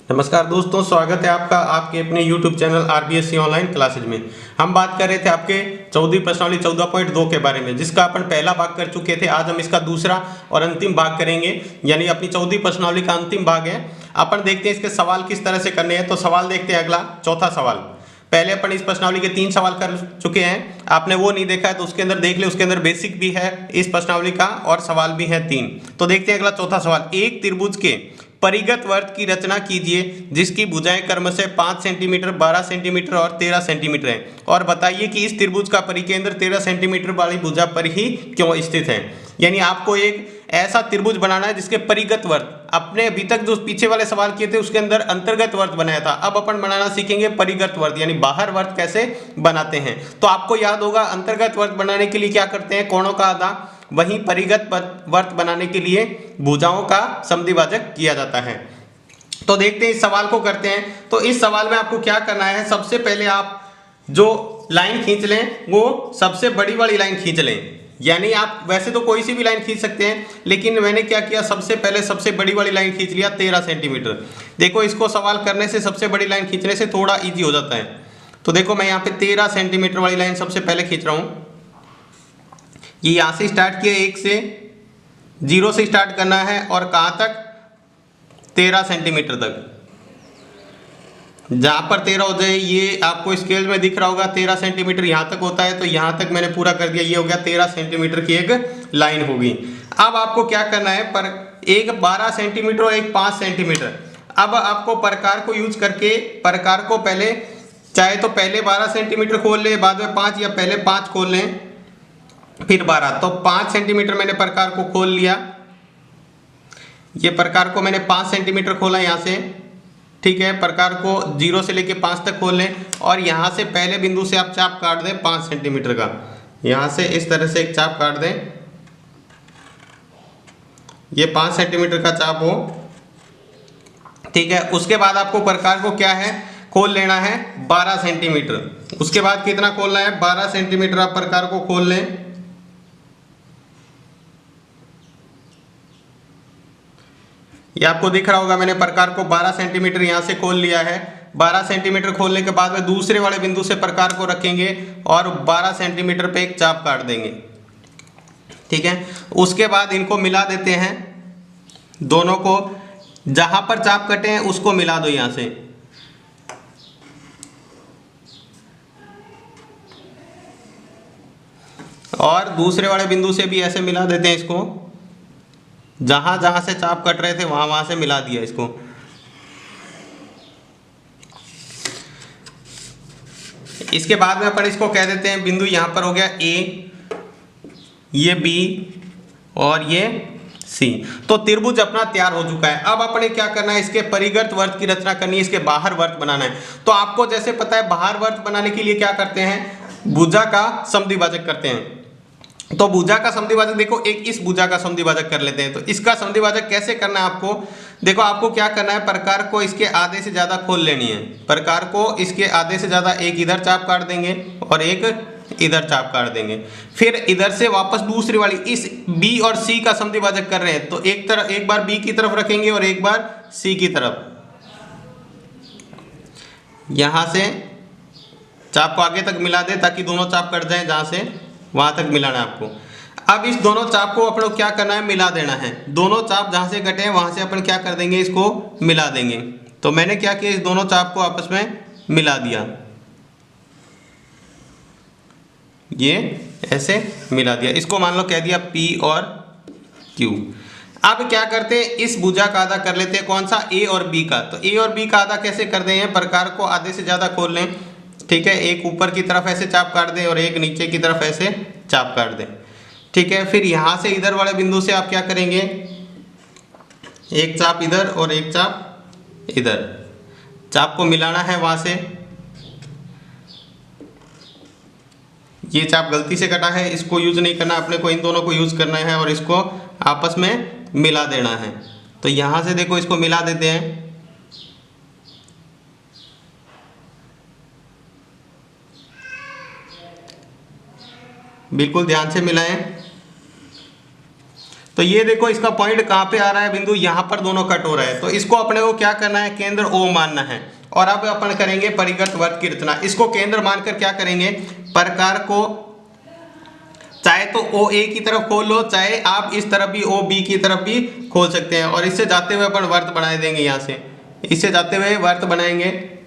नमस्कार दोस्तों, स्वागत है आपका आपके अपने YouTube channel RBSC online classes में। हम बात कर रहे थे आपके चौथी प्रश्नावली 14.2 के बारे में, जिसका अपन पहला भाग कर चुके थे। आज हम इसका दूसरा और अंतिम भाग करेंगे, यानी अपनी चौथी प्रश्नावली का अंतिम भाग है। अपन देखते हैं इसके सवाल किस तरह से करने हैं। तो सवाल देखते हैं। अगला चौथा सवाल, पहले अपन इस प्रश्नावली के 3 सवाल कर चुके हैं। आपने वो नहीं देखा है तो उसके अंदर देख ले, उसके अंदर बेसिक भी है इस प्रश्नावली का और सवाल भी है 3। तो देखते हैं अगला चौथा सवाल। एक त्रिभुज के परिगत वर्त की रचना कीजिए जिसकी भुजाएं क्रमशः 5 सेंटीमीटर, 12 सेंटीमीटर और 13 सेंटीमीटर है, और बताइए कि इस त्रिभुज का परिकेंद्र 13 सेंटीमीटर वाली भुजा पर ही क्यों स्थित है। यानी आपको एक ऐसा त्रिभुज बनाना है जिसके परिगत वर्त, अपने अभी तक जो पीछे वाले सवाल किए थे उसके अंदर अंतर्गत वर्त बनाया था, अब अपन बनाना सीखेंगे परिगत वर्त, यानी बाहर वर्त कैसे बनाते हैं। तो आपको याद होगा अंतर्गत वर्त बनाने के लिए क्या करते हैं, कोणों का आधा, वहीं परिगत वर्त बनाने के लिए भुजाओं का समद्विभाजक किया जाता है। तो देखते हैं इस सवाल को करते हैं। तो इस सवाल में आपको क्या करना है, सबसे पहले आप जो लाइन खींच लें वो सबसे बड़ी वाली लाइन खींच लें। यानी आप वैसे तो कोई सी भी लाइन खींच सकते हैं, लेकिन मैंने क्या किया, सबसे पहले सबसे बड़ी वाली लाइन खींच लिया 13 सेंटीमीटर। देखो इसको सवाल करने से सबसे बड़ी लाइन खींचने से थोड़ा ईजी हो जाता है। तो देखो मैं यहाँ पे 13 सेंटीमीटर वाली लाइन सबसे पहले खींच रहा हूँ। ये यहाँ से स्टार्ट किया, 1 से 0 से स्टार्ट करना है और कहाँ तक, 13 सेंटीमीटर तक। जहाँ पर 13 हो जाए, ये आपको स्केल में दिख रहा होगा 13 सेंटीमीटर यहाँ तक होता है, तो यहाँ तक मैंने पूरा कर दिया। ये हो गया 13 सेंटीमीटर की एक लाइन होगी। अब आपको क्या करना है, पर एक 12 सेंटीमीटर और एक 5 सेंटीमीटर। अब आपको प्रकार को यूज करके प्रकार को पहले, चाहे तो पहले 12 सेंटीमीटर खोल ले, बाद में 5, या पहले 5 खोल लें फिर 12। तो 5 सेंटीमीटर मैंने प्रकार को खोल लिया। ये प्रकार को मैंने 5 सेंटीमीटर खोला यहाँ से, ठीक है। प्रकार को 0 से लेके 5 तक खोल लें और यहाँ से पहले बिंदु से आप चाप काट दें 5 सेंटीमीटर का। यहाँ से इस तरह से एक चाप काट दें, ये 5 सेंटीमीटर का चाप हो, ठीक है। उसके बाद आपको प्रकार को क्या है, खोल लेना है 12 सेंटीमीटर। उसके बाद कितना खोलना है, 12 सेंटीमीटर आप प्रकार को खोल लें। ये आपको दिख रहा होगा, मैंने प्रकार को 12 सेंटीमीटर यहाँ से खोल लिया है। 12 सेंटीमीटर खोलने के बाद में दूसरे वाले बिंदु से प्रकार को रखेंगे और 12 सेंटीमीटर पे एक चाप काट देंगे, ठीक है। उसके बाद इनको मिला देते हैं, दोनों को जहां पर चाप कटे हैं उसको मिला दो यहाँ से। और दूसरे वाले बिंदु से भी ऐसे मिला देते हैं इसको, जहां जहां से चाप कट रहे थे वहां वहां से मिला दिया इसको। इसके बाद में अपन इसको कह देते हैं, बिंदु यहां पर हो गया ए, ये बी और ये सी। तो त्रिभुज अपना तैयार हो चुका है। अब अपने क्या करना है, इसके परिगत वर्त की रचना करनी है, इसके बाहर वर्त बनाना है। तो आपको जैसे पता है बाहर वर्त बनाने के लिए क्या करते हैं, भुजा का समद्विभाजक करते हैं। तो भुजा का समद्विभाजक देखो, एक इस भुजा का समद्विभाजक कर लेते हैं। तो इसका समद्विभाजक कैसे करना है आपको, देखो आपको क्या करना है, प्रकार को इसके आधे से ज्यादा खोल लेनी है। प्रकार को इसके आधे से ज्यादा, एक इधर चाप काट देंगे और एक इधर चाप काट देंगे। फिर इधर से वापस दूसरी वाली, इस बी और सी का समद्विभाजक कर रहे हैं, तो एक बार बी की तरफ रखेंगे और एक बार सी की तरफ। यहां से चाप को आगे तक मिला दे ताकि दोनों चाप कट जाए, जहां से वहां तक मिलाना है आपको। अब इस दोनों चाप को अपन क्या करना है, मिला देना है। दोनों चाप जहां से कटे हैं वहां से अपन क्या कर देंगे, इसको मिला देंगे। तो मैंने क्या किया, इस दोनों चाप को आपस में मिला दिया, ये ऐसे मिला दिया। इसको मान लो कह दिया P और Q। अब क्या करते हैं, इस भुजा का आधा कर लेते हैं, कौन सा, A और B का। तो A और B का आधा कैसे कर दें, प्रकार को आधे से ज्यादा खोल लें, ठीक है। एक ऊपर की तरफ ऐसे चाप काट दें और एक नीचे की तरफ ऐसे चाप काट दें, ठीक है। फिर यहां से इधर वाले बिंदु से आप क्या करेंगे, एक चाप इधर और एक चाप इधर, चाप को मिलाना है वहां से। ये चाप गलती से कटा है, इसको यूज नहीं करना अपने को, इन दोनों को यूज करना है और इसको आपस में मिला देना है। तो यहां से देखो इसको मिला देते हैं, बिल्कुल ध्यान से मिलाएं। तो ये देखो इसका पॉइंट कहाँ पे आ रहा है, बिंदु यहाँ पर दोनों कट हो रहा है। तो इसको अपने को क्या करना है, केंद्र O मानना है। और अब अपन करेंगे परिगत वर्त की रचना। इसको केंद्र मानकर क्या करेंगे, प्रकार को चाहे तो OA की तरफ खोल लो, चाहे आप इस तरफ भी OB की तरफ भी खोल सकते हैं। और इससे जाते हुए अपन वर्त बना देंगे, यहाँ से इससे जाते हुए वर्त बनाएंगे।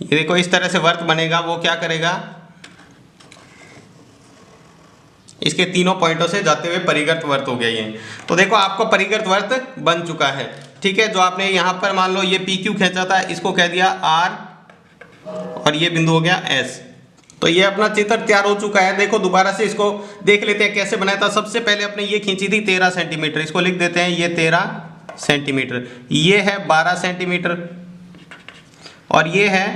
ये देखो इस तरह से वर्त बनेगा। वो क्या करेगा, इसके तीनों पॉइंटों से जाते हुए परिगत वर्त हो गया ये। तो देखो आपको परिगत वर्त बन चुका है, ठीक है। जो आपने यहाँ पर मान लो ये PQ खींचा था, इसको कह दिया R और ये बिंदु हो गया S। तो ये अपना चित्र तैयार हो चुका है। देखो दोबारा से इसको देख लेते हैं कैसे बनाया था। सबसे पहले अपने ये खींची थी 13 सेंटीमीटर, इसको लिख देते हैं ये 13 सेंटीमीटर। ये है 12 सेंटीमीटर और ये है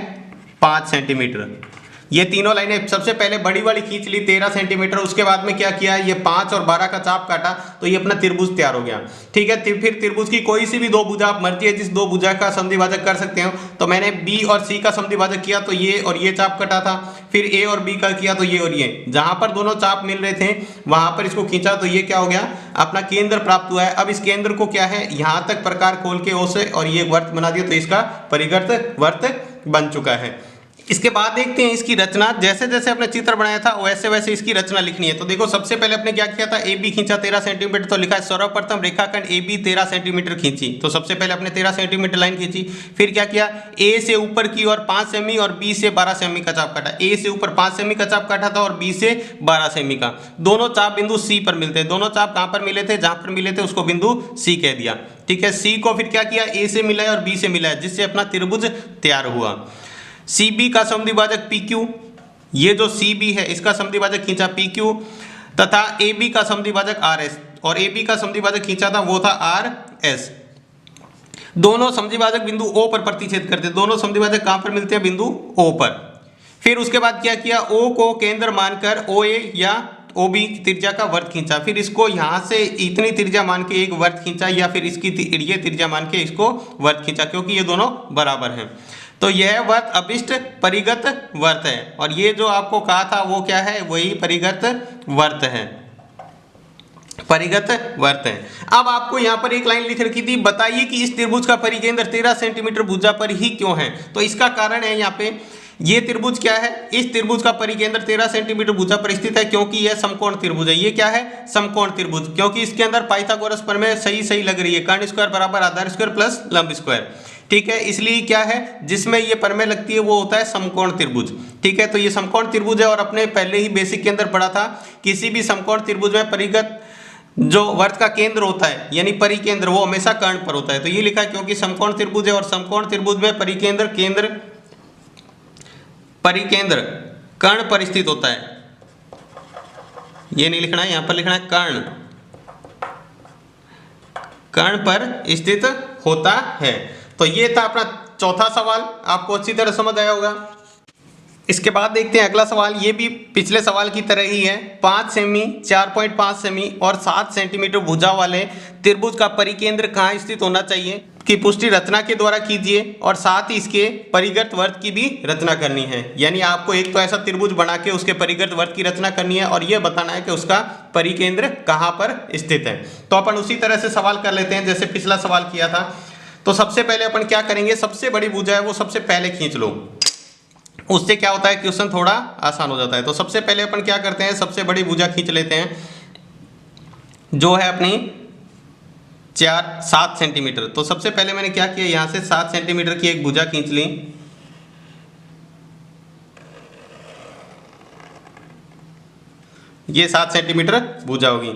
5 सेंटीमीटर। ये तीनों लाइनें सबसे पहले बड़ी वाली खींच ली 13 सेंटीमीटर। उसके बाद में क्या किया, ये 5 और 12 का चाप काटा, तो ये अपना त्रिभुज तैयार हो गया, ठीक है। फिर त्रिभुज की कोई सी भी दो भुजा आप मर्जी है जिस दो भुजा का समद्विभाजक कर सकते हो। तो मैंने B और C का समद्विभाजक किया तो ये और ये चाप कटा था। फिर A और B का किया तो ये और ये, जहां पर दोनों चाप मिल रहे थे वहां पर इसको खींचा तो ये क्या हो गया, अपना केंद्र प्राप्त हुआ है। अब इस केंद्र को क्या है, यहाँ तक प्रकार खोल के O से और ये वर्त बना दिया, तो इसका परिगत वर्त बन चुका है। इसके बाद देखते हैं इसकी रचना। जैसे जैसे अपने चित्र बनाया था वैसे वैसे इसकी रचना लिखनी है। तो देखो सबसे पहले अपने क्या किया था, AB खींचा 13 सेंटीमीटर। तो लिखा है सर्वप्रथम रेखाखंड AB 13 सेंटीमीटर खींची। तो सबसे पहले अपने 13 सेंटीमीटर लाइन खींची। फिर क्या किया, A से ऊपर की और 5 सेमी और B से 12 सेमी का चाप काटा। A से ऊपर 5 सेमी का चाप काटा था और B से 12 सेमी का। दोनों चाप बिंदु C पर मिलते हैं। दोनों चाप कहाँ पर मिले थे, जहां पर मिले थे उसको बिंदु C कह दिया, ठीक है। C को फिर क्या किया, A से मिलाया और B से मिलाया, जिससे अपना त्रिभुज तैयार हुआ। CB का समद्विभाजक PQ, ये जो CB है इसका समद्विभाजक खींचा PQ, तथा AB का समद्विभाजक RS और AB का समद्विभाजक खींचा था वो था RS। दोनों समद्विभाजक बिंदु O पर प्रतिच्छेद करते हैं। दोनों समद्विभाजक कहां पर मिलते हैं, बिंदु O पर। फिर उसके बाद क्या किया, O को केंद्र मानकर OA या OB त्रिज्या का वर्त खींचा। फिर इसको यहां से इतनी त्रिज्या मान के एक वर्त खींचा, या फिर इसकी ये त्रिज्या मान के इसको वर्त खींचा, क्योंकि ये दोनों बराबर हैं। तो यह वर्त अभिष्ट परिगत वर्त है। और ये जो आपको कहा था वो क्या है, वही परिगत वर्त है, परिगत वर्त है। अब आपको यहाँ पर एक लाइन लिख रखी थी, बताइए कि इस त्रिभुज का परिकेंद्र 13 सेंटीमीटर भुजा पर ही क्यों है। तो इसका कारण है यहाँ पे, ये त्रिभुज क्या है, इस त्रिभुज का परिकेंद्र 13 सेंटीमीटर भुजा पर स्थित है, क्योंकि यह समकोण त्रिभुज है। ये क्या है, समकोण त्रिभुज, क्योंकि इसके अंदर पाइथागोरस प्रमेय सही लग रही है। कर्ण स्क्वायर बराबर आधार स्क्वायर प्लस लंब स्क्वायर, ठीक है। इसलिए क्या है, जिसमें ये प्रमेय लगती है वो होता है समकोण त्रिभुज, ठीक है। तो ये समकोण त्रिभुज है। और अपने पहले ही बेसिक के अंदर पढ़ा था, किसी भी समकोण त्रिभुज में परिगत जो वर्त का केंद्र होता है यानी परिकेंद्र, वो हमेशा कर्ण पर होता है। तो ये लिखा है क्योंकि समकोण त्रिभुज है और समकोण त्रिभुज में परिकेंद्र परिकेंद्र कर्ण पर स्थित होता है। ये नहीं लिखना है, यहां पर लिखना है कर्ण पर स्थित होता है। तो ये था अपना चौथा सवाल, आपको अच्छी तरह समझ आया होगा। इसके बाद देखते हैं अगला सवाल। ये भी पिछले सवाल की तरह ही है। 5 सेमी, 4.5 सेमी और 7 सेंटीमीटर भुजा वाले त्रिभुज का परिकेंद्र कहाँ स्थित होना चाहिए की पुष्टि रचना के द्वारा कीजिए, और साथ ही इसके परिगत वर्त की भी रचना करनी है। यानी आपको एक तो ऐसा त्रिभुज बना के उसके परिगत वर्त की रचना करनी है और यह बताना है कि उसका परिकेंद्र कहाँ पर स्थित है। तो अपन उसी तरह से सवाल कर लेते हैं जैसे पिछला सवाल किया था। तो सबसे पहले अपन क्या करेंगे, सबसे बड़ी भुजा है वो सबसे पहले खींच लो, उससे क्या होता है क्वेश्चन थोड़ा आसान हो जाता है। तो सबसे पहले अपन क्या करते हैं, सबसे बड़ी भुजा खींच लेते हैं जो है अपनी 7 सेंटीमीटर। तो सबसे पहले मैंने क्या किया, यहां से 7 सेंटीमीटर की एक भुजा खींच ली। ये 7 सेंटीमीटर भुजा होगी।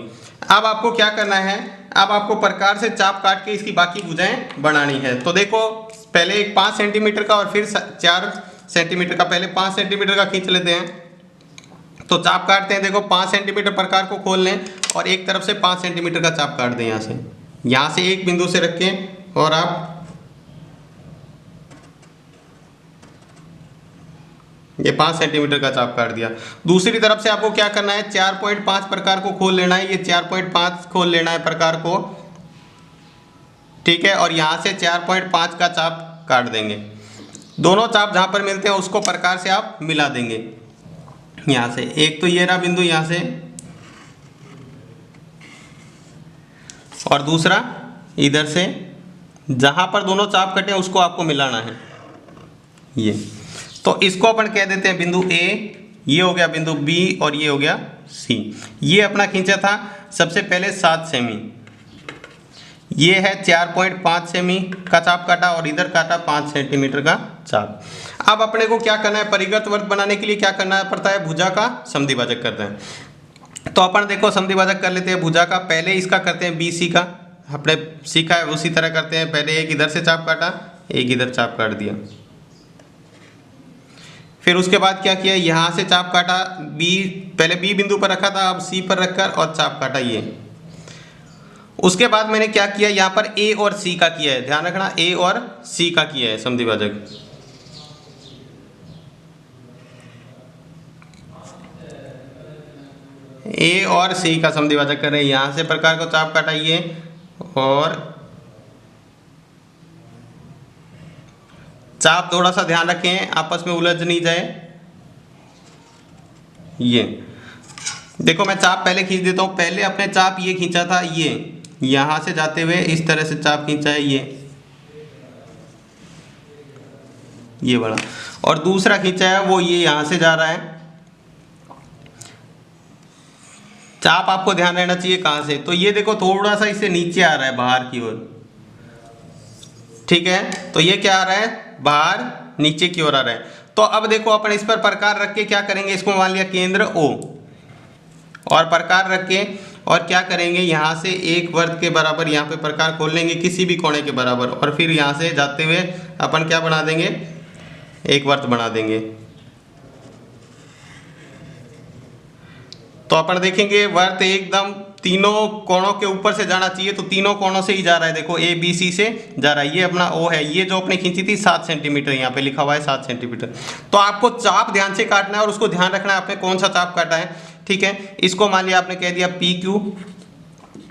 अब आपको क्या करना है, अब आपको प्रकार से चाप काट के इसकी बाकी भुजाएं बनानी है। तो देखो पहले एक 5 सेंटीमीटर का और फिर 4 सेंटीमीटर का, पहले 5 सेंटीमीटर का खींच लेते हैं। तो चाप काटते हैं, देखो 5 सेंटीमीटर प्रकार को खोल लें और एक तरफ से 5 सेंटीमीटर का चाप काट दें। यहाँ से एक बिंदु से रखें और आप ये 5 सेंटीमीटर का चाप काट दिया। दूसरी तरफ से आपको क्या करना है, 4.5 प्रकार को खोल लेना है, ये 4.5 खोल लेना है प्रकार को, ठीक है, और यहाँ से 4.5 का चाप काट देंगे। दोनों चाप जहाँ पर मिलते हैं उसको प्रकार से आप मिला देंगे। यहाँ से एक तो ये रहा बिंदु यहाँ से, और दूसरा इधर से, जहाँ पर दोनों चाप कटे उसको आपको मिलाना है ये। तो इसको अपन कह देते हैं बिंदु ए, ये हो गया बिंदु बी और ये हो गया सी। ये अपना खींचा था सबसे पहले 7 सेमी, ये है 4.5 सेमी का चाप काटा और इधर काटा 5 सेंटीमीटर का चाप। अब अपने को क्या करना है, परिगत वर्त बनाने के लिए क्या करना पड़ता है, भुजा का समद्विभाजक करते हैं। तो अपन देखो समद्विभाजक कर लेते हैं भुजा का। पहले इसका करते हैं BC का, अपने सीखा है उसी तरह करते हैं। पहले एक इधर से चाप काटा, एक इधर चाप काट दिया। फिर उसके बाद क्या किया, यहाँ से चाप काटा, पहले B बिंदु पर रखा था, अब C पर रखकर और चाप काटा ये। उसके बाद मैंने क्या किया, यहाँ पर A और C का किया है, ध्यान रखना A और C का किया है समद्विभाजक। A और C का समद्विभाजक कर रहे हैं। यहाँ से प्रकार को चाप काटा ये, और चाप थोड़ा सा ध्यान रखें आपस में उलझ नहीं जाए। ये देखो मैं चाप पहले खींच देता हूँ। पहले अपने चाप ये खींचा था, ये यहाँ से जाते हुए इस तरह से चाप खींचा है ये बड़ा, और दूसरा खींचा है वो ये यहाँ से जा रहा है। चाप आपको ध्यान रहना चाहिए कहाँ से, तो ये देखो थोड़ा सा इससे नीचे आ रहा है बाहर की ओर, ठीक है। तो ये क्या आ रहा है, बाहर नीचे की ओर आ रहा है। तो अब देखो अपन इस पर प्रकार रख के क्या करेंगे, इसको मान लिया केंद्र O, और प्रकार रख के और क्या करेंगे, यहाँ से एक वर्ग के बराबर यहाँ पे प्रकार खोल लेंगे किसी भी कोणे के बराबर, और फिर यहाँ से जाते हुए अपन क्या बना देंगे, एक वर्ग बना देंगे। तो अपन देखेंगे वर्ग एकदम तीनों कोणों के ऊपर से जाना चाहिए, तो तीनों कोणों से ही जा रहा है। देखो ABC से जा रहा है, ये अपना O है। ये जो अपने खींची थी 7 सेंटीमीटर, यहाँ पे लिखा हुआ है 7 सेंटीमीटर। तो आपको चाप ध्यान से काटना है और उसको ध्यान रखना है आपने कौन सा चाप काटा है, ठीक है। इसको मान लिया आपने कह दिया PQ,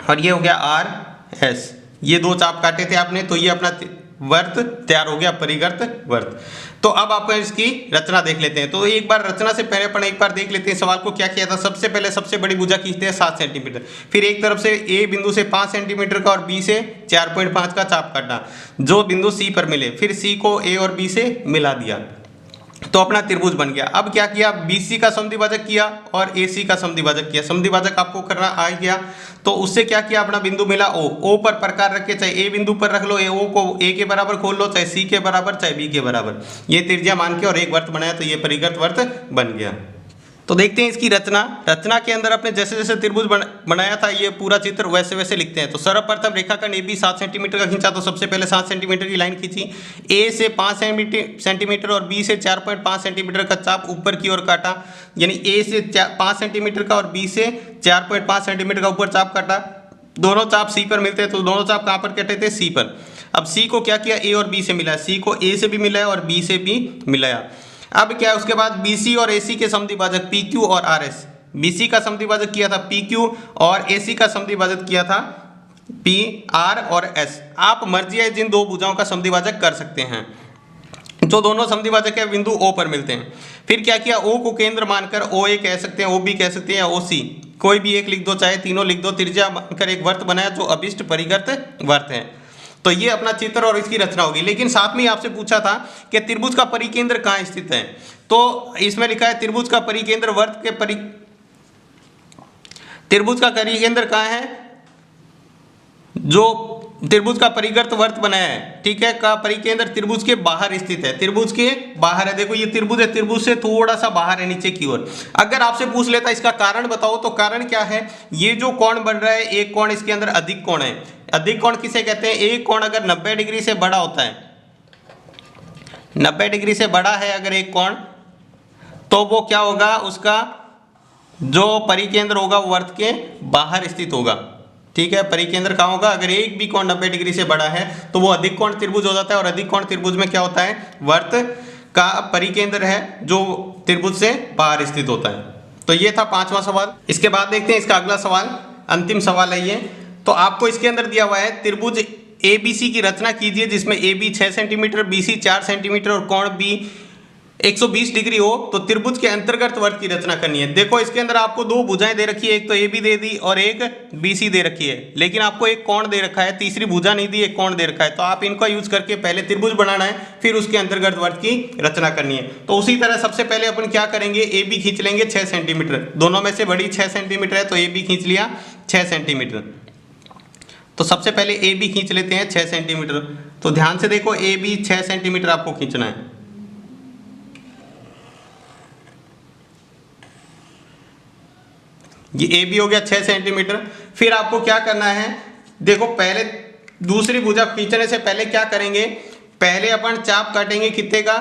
और ये हो गया RS। ये दो चाप काटे थे आपने, तो ये अपना वर्त तैयार हो गया, परिगत वर्त। तो अब आप इसकी रचना देख लेते हैं। तो एक बार रचना से पहले अपन एक बार देख लेते हैं सवाल को क्या किया था। सबसे पहले सबसे बड़ी भुजा खींचते हैं 7 सेंटीमीटर, फिर एक तरफ से A बिंदु से 5 सेंटीमीटर का और B से 4.5 का चाप काटा जो बिंदु C पर मिले, फिर C को A और B से मिला दिया, तो अपना त्रिभुज बन गया। अब क्या किया, BC का समद्विभाजक किया और AC का समद्विभाजक किया। समद्विभाजक आपको करना आ गया, तो उससे क्या किया, अपना बिंदु मिला O पर प्रकार रख के, चाहे A बिंदु पर रख लो, O को A के बराबर खोल लो, चाहे C के बराबर चाहे B के बराबर, ये त्रिज्या मान के और एक वर्त बनाया, तो ये परिगत वर्त बन गया। तो देखते हैं इसकी रचना। रचना के अंदर अपने जैसे जैसे त्रिभुज बनाया था ये पूरा चित्र वैसे वैसे लिखते हैं। तो सर्वप्रथम रेखाखंड AB 7 सेंटीमीटर का खींचा, तो सबसे पहले 7 सेंटीमीटर की लाइन खींची। A से 5 सेंटीमीटर और B से 4.5 सेंटीमीटर का चाप ऊपर की ओर काटा, यानी A से 5 सेंटीमीटर का और B से 4.5 सेंटीमीटर का ऊपर चाप काटा। दोनों चाप C पर मिलते हैं, तो दोनों चाप कहाँ पर कटे थे, C पर। अब C को क्या किया, A और B से मिलाया, C को A से भी मिलाया और B से भी मिलाया। अब क्या है, उसके बाद BC और AC के समद्विभाजक PQ और RS, BC का समद्विभाजक किया था PQ और AC का समद्विभाजक किया था PR और S। आप मर्जी है जिन दो भुजाओं का समद्विभाजक कर सकते हैं, जो दोनों समद्विभाजक है बिंदु O पर मिलते हैं। फिर क्या किया, O को केंद्र मानकर OA कह सकते हैं, OB कह सकते हैं या OC, कोई भी एक लिख दो, चाहे तीनों लिख दो, त्रिज्या मानकर एक वर्त बनाया जो अभिष्ट परिगत वर्त है। तो ये अपना चित्र और इसकी रचना होगी। लेकिन साथ में ही आपसे पूछा था कि त्रिभुज का परिकेंद्र कहाँ स्थित है, तो इसमें लिखा है त्रिभुज का परिकेंद्र वर्त के त्रिभुज का परिकेंद्र कहाँ है, जो त्रिभुज का परिगत वर्त बनाया है, ठीक है, का परिकेंद्र त्रिभुज के बाहर स्थित है, त्रिभुज के बाहर है। देखो ये त्रिभुज है, त्रिभुज से थोड़ा सा बाहर है नीचे की ओर। अगर आपसे पूछ लेता इसका कारण बताओ, तो कारण क्या है, ये जो कोण बन रहा है, एक कोण इसके अंदर अधिक कोण है। अधिक कोण किसे कहते हैं, एक कोण अगर 90 डिग्री से बड़ा होता है, 90 डिग्री से बड़ा है अगर एक कोण, तो वो क्या होगा, उसका जो परिकेंद्र होगा वो वर्त के बाहर स्थित होगा, ठीक है। परिकेंद्र कहाँ होगा, अगर एक भी कोण 90 डिग्री से बड़ा है तो वो अधिक कोण त्रिभुज हो जाता है, और अधिक कोण त्रिभुज में क्या होता है, वर्त का परिकेंद्र है जो त्रिभुज से बाहर स्थित होता है। तो ये था 5वां सवाल। इसके बाद देखते हैं इसका अगला सवाल, अंतिम सवाल है ये। तो आपको इसके अंदर दिया हुआ है त्रिभुज ABC की रचना कीजिए जिसमें AB 6 सेंटीमीटर, BC 4 सेंटीमीटर और कोण B 120 डिग्री हो। तो त्रिभुज के अंतर्गत वर्ग की रचना करनी है। देखो इसके अंदर आपको दो भुजाएं दे रखी है, एक तो AB दे दी और एक BC दे रखी है, लेकिन आपको एक कोण दे रखा है, तीसरी भुजा नहीं दी, एक कोण दे रखा है। तो आप इनका यूज करके पहले त्रिभुज बनाना है, फिर उसके अंतर्गत वर्ग की रचना करनी है। तो उसी तरह सबसे पहले अपन क्या करेंगे, AB खींच लेंगे 6 सेंटीमीटर, दोनों में से बड़ी 6 सेंटीमीटर है तो AB खींच लिया 6 सेंटीमीटर। तो सबसे पहले AB खींच लेते हैं 6 सेंटीमीटर। तो ध्यान से देखो, AB 6 सेंटीमीटर आपको खींचना है। ये AB हो गया 6 सेंटीमीटर। फिर आपको क्या करना है, देखो पहले दूसरी भुजा खींचने से पहले क्या करेंगे, पहले अपन चाप काटेंगे कितने का,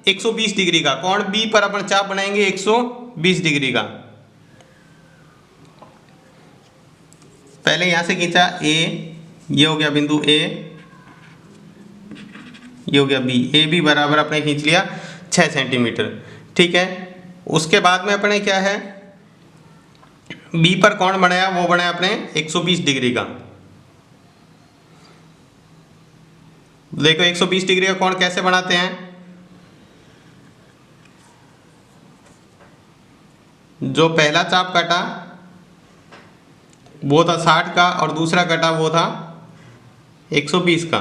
120 डिग्री का। कोण B पर अपन चाप बनाएंगे 120 डिग्री का। पहले यहां से खींचा A, ये हो गया बिंदु A, ये हो गया B। AB बराबर अपने खींच लिया 6 सेंटीमीटर, ठीक है। उसके बाद में अपने क्या है, B पर कोण बनाया, वो बनाया अपने 120 डिग्री का। देखो 120 डिग्री का कोण कैसे बनाते हैं, जो पहला चाप काटा वो था 60 का और दूसरा कटा वो था 120 का।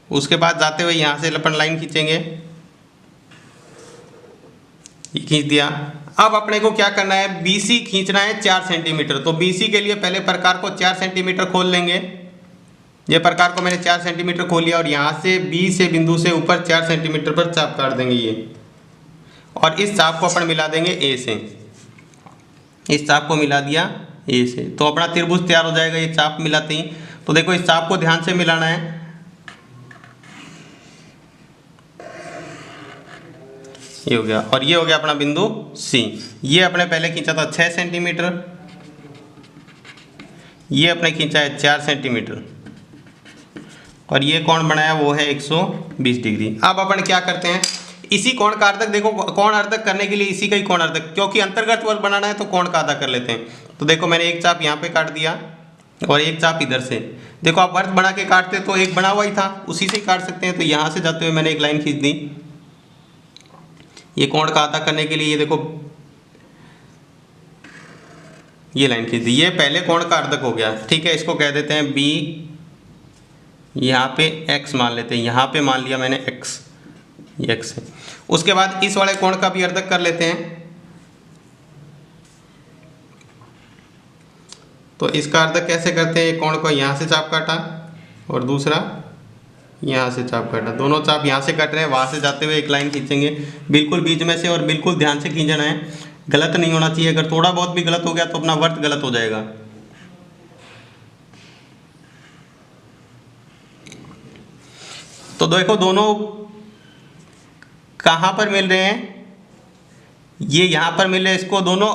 उसके बाद जाते हुए यहां से अपन लाइन खींचेंगे, ये खींच दिया। अब अपने को क्या करना है, BC खींचना है 4 सेंटीमीटर। तो BC के लिए पहले प्रकार को 4 सेंटीमीटर खोल लेंगे। ये प्रकार को मैंने 4 सेंटीमीटर खोल लिया और यहाँ से B से बिंदु से ऊपर 4 सेंटीमीटर पर चाप काट देंगे ये, और इस चाप को अपन मिला देंगे A से। इस चाप को मिला दिया A से, तो अपना त्रिभुज तैयार हो जाएगा ये चाप मिलाते ही। तो देखो इस चाप को ध्यान से मिलाना है, ये हो गया, और ये हो गया अपना बिंदु C। ये अपने पहले खींचा था 6 सेंटीमीटर, ये अपने खींचा है 4 सेंटीमीटर, और ये कोण बनाया वो है 120 डिग्री। अब अपन क्या करते हैं, इसी कोण का अर्धक, देखो कोण अर्धक करने के लिए इसी का ही कोण अर्धक, क्योंकि अंतर्गत वर्ग बनाना है तो कोण का आधा कर लेते हैं। तो देखो मैंने एक चाप यहाँ पे काट दिया और एक चाप इधर से। देखो आप वर्ग बना के काटते तो एक बना हुआ ही था, उसी से ही काट सकते हैं। तो यहाँ से जाते हुए मैंने एक लाइन खींच दी, ये कोण का आधा करने के लिए। ये देखो ये लाइन खींच दी, ये पहले कोण का अर्धक हो गया, ठीक है। इसको कह देते हैं B, यहाँ पे x मान लेते हैं, यहाँ पे मान लिया मैंने x, ये x है। उसके बाद इस वाले कोण का भी अर्धक कर लेते हैं। तो इसका अर्धक कैसे करते हैं, कोण को यहाँ से चाप काटा और दूसरा यहाँ से चाप काटा, दोनों चाप यहाँ से काट रहे हैं, वहाँ से जाते हुए एक लाइन खींचेंगे बिल्कुल बीच में से, और बिल्कुल ध्यान से खींचना है, गलत नहीं होना चाहिए। अगर थोड़ा बहुत भी गलत हो गया तो अपना वर्त गलत हो जाएगा। तो देखो दोनों कहाँ पर मिल रहे हैं, ये यहाँ पर मिल रहे हैं। इसको दोनों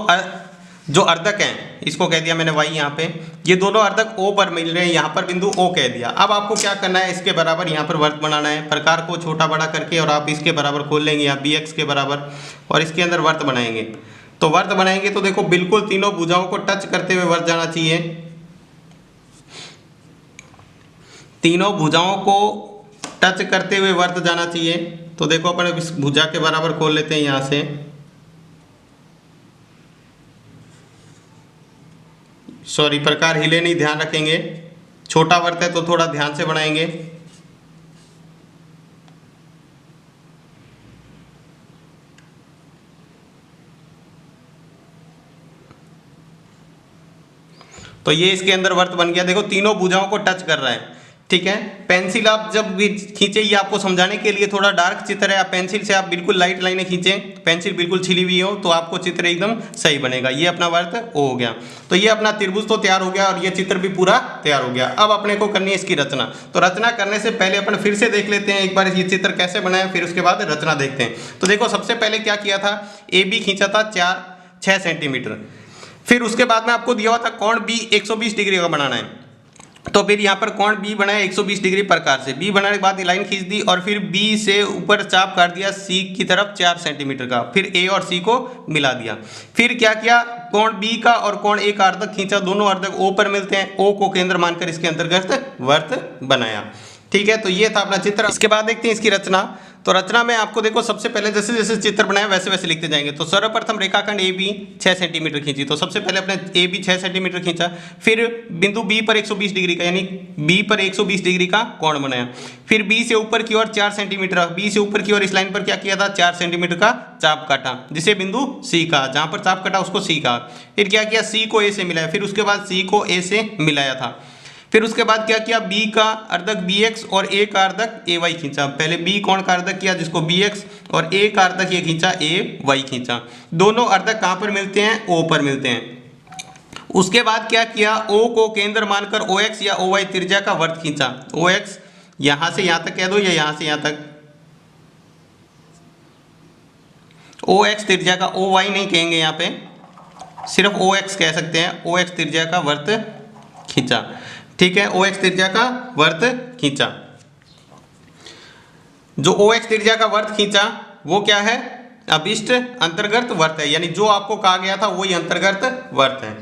जो अर्धक हैं, इसको कह दिया मैंने y यहाँ पे, ये दोनों अर्धक O पर मिल रहे हैं, यहाँ पर बिंदु O कह दिया। अब आपको क्या करना है, इसके बराबर यहाँ पर वर्त बनाना है, प्रकार को छोटा बड़ा करके, और आप इसके बराबर खोल लेंगे यहाँ bx के बराबर, और इसके अंदर वर्त बनाएंगे। तो वर्त बनाएंगे तो देखो बिल्कुल तीनों भुजाओं को टच करते हुए वर्त जाना चाहिए, तीनों भुजाओं को टच करते हुए वर्त जाना चाहिए। तो देखो अपन इस भुजा के बराबर खोल लेते हैं यहाँ से, सॉरी प्रकार हिले नहीं, ध्यान रखेंगे, छोटा वर्त है तो थोड़ा ध्यान से बनाएंगे। तो ये इसके अंदर वर्त बन गया, देखो तीनों भुजाओं को टच कर रहा है, ठीक है। पेंसिल आप जब भी खींचे, ये आपको समझाने के लिए थोड़ा डार्क चित्र है, आप पेंसिल से आप बिल्कुल लाइट लाइनें खींचें, पेंसिल बिल्कुल छिली हुई हो तो आपको चित्र एकदम सही बनेगा। ये अपना वर्त हो गया। तो ये अपना त्रिभुज तो तैयार हो गया और ये चित्र भी पूरा तैयार हो गया। अब अपने को करनी है इसकी रचना। तो रचना करने से पहले अपन फिर से देख लेते हैं एक बार ये चित्र कैसे बनाया, फिर उसके बाद रचना देखते हैं। तो देखो सबसे पहले क्या किया था, AB खींचा था 6 सेंटीमीटर, फिर उसके बाद में आपको दिया हुआ था कोण बी 120 डिग्री का बनाना है, तो फिर यहाँ पर कोण बी बनाया 120 डिग्री प्रकार से। बी बनाने के बाद लाइन खींच दी और फिर बी से ऊपर चाप काट दिया सी की तरफ 4 सेंटीमीटर का, फिर ए और सी को मिला दिया। फिर क्या किया, कोण बी का और कोण ए का अर्धक खींचा, दोनों अर्धक ओ पर मिलते हैं, ओ को केंद्र मानकर इसके अंतर्गत वर्त बनाया। ठीक है, तो ये था अपना चित्र। इसके बाद देखते हैं इसकी रचना। तो रचना में आपको देखो सबसे पहले जैसे जैसे चित्र बनाया वैसे वैसे लिखते जाएंगे। तो सर्वप्रथम रेखाखंड ए बी 6 सेंटीमीटर खींची, तो सबसे पहले अपने ए बी 6 सेंटीमीटर खींचा। फिर बिंदु बी पर 120 डिग्री का, यानी बी पर 120 डिग्री का कोण बनाया। फिर बी से ऊपर की ओर 4 सेंटीमीटर, बी से ऊपर की ओर इस लाइन पर क्या किया था, 4 सेंटीमीटर का चाप काटा, जिसे बिंदु सी का, जहां पर चाप काटा उसको सी का। फिर क्या किया, सी को ए से मिलाया, फिर उसके बाद सी को ए से मिलाया था। फिर उसके बाद क्या किया, बी का अर्धक bx और ए का अर्धक ay खींचा। पहले बी कोण का अर्धक किया जिसको bx, और ए का अर्धक ये खींचा ay खींचा। दोनों अर्धक कहाँ पर मिलते हैं, o पर मिलते हैं। उसके बाद क्या किया, o को केंद्र मानकर ox या oy त्रिज्या का वर्त खींचा। ox यहाँ से यहाँ तक कह दो या यहाँ से यहाँ तक, ox त्रिज्या का, oy नहीं कहेंगे यहाँ पे, सिर्फ ox कह सकते हैं। ox त्रिज्या का वर्त खींचा। ठीक है, OX त्रिज्या का वर्त खींचा। जो OX त्रिज्या का वर्त खींचा वो क्या है, अभिष्ट अंतर्गत वर्त है, यानी जो आपको कहा गया था वही अंतर्गत वर्त है।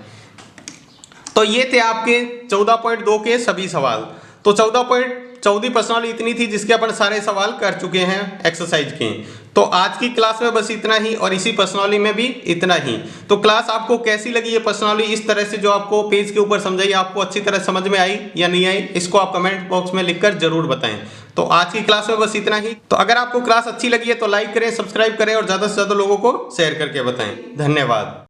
तो ये थे आपके 14.2 के सभी सवाल। तो 14 प्रश्नावली इतनी थी जिसके अपन सारे सवाल कर चुके हैं एक्सरसाइज के। तो आज की क्लास में बस इतना ही, और इसी प्रश्नावली में भी इतना ही। तो क्लास आपको कैसी लगी ये प्रश्नावली, इस तरह से जो आपको पेज के ऊपर समझाई, आपको अच्छी तरह समझ में आई या नहीं आई, इसको आप कमेंट बॉक्स में लिखकर जरूर बताएं। तो आज की क्लास में बस इतना ही। तो अगर आपको क्लास अच्छी लगी है तो लाइक करें, सब्सक्राइब करें और ज़्यादा से ज़्यादा लोगों को शेयर करके बताएं। धन्यवाद।